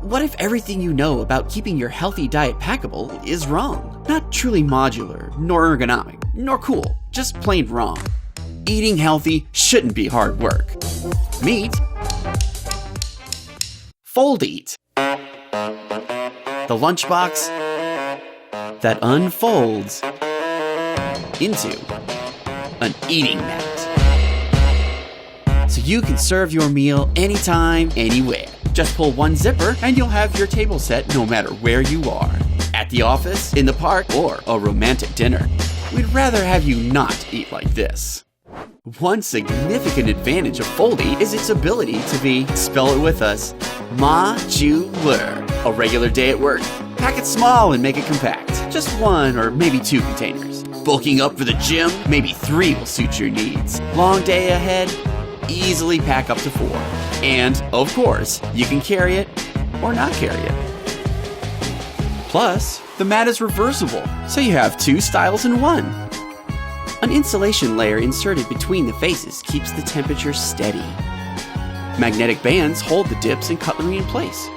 what if everything you know about keeping your healthy diet packable is wrong? Not truly modular, nor ergonomic, nor cool, just plain wrong. Eating healthy shouldn't be hard work. Meet Foldeat, the lunchbox that unfolds into an eating mat. So you can serve your meal anytime, anywhere. Just pull one zipper and you'll have your table set no matter where you are. At the office, in the park, or a romantic dinner. We'd rather have you not eat like this. One significant advantage of Foldeat is its ability to be, spell it with us, modular. A regular day at work, pack it small and make it compact. Just 1 or maybe 2 containers. Bulking up for the gym, maybe 3 will suit your needs. Long day ahead, easily pack up to 4. And, of course, you can carry it or not carry it. Plus, the mat is reversible, so you have 2 styles in 1. An insulation layer inserted between the faces keeps the temperature steady. Magnetic bands hold the dips and cutlery in place.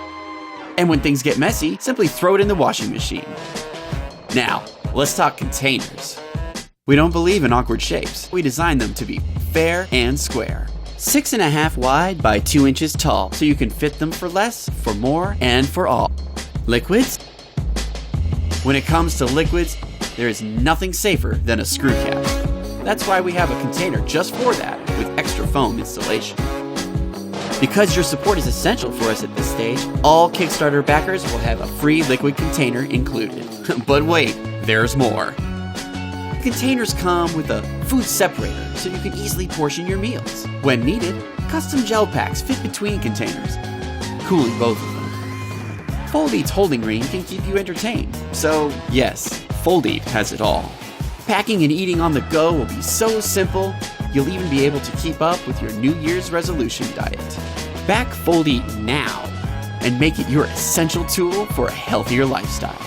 And when things get messy, simply throw it in the washing machine. Now, let's talk containers. We don't believe in awkward shapes. We designed them to be fair and square. 6.5 wide by 2 inches tall, so you can fit them for less, for more, and for all. Liquids? When it comes to liquids, there is nothing safer than a screw cap. That's why we have a container just for that, with extra foam installation. Because your support is essential for us at this stage, all Kickstarter backers will have a free liquid container included. But wait, there's more. Containers come with a food separator, so you can easily portion your meals. When needed, custom gel packs fit between containers, cooling both of them. Foldeat's holding ring can keep you entertained. So yes, Foldeat has it all. Packing and eating on the go will be so simple, you'll even be able to keep up with your New Year's resolution diet. Back Foldeat now and make it your essential tool for a healthier lifestyle.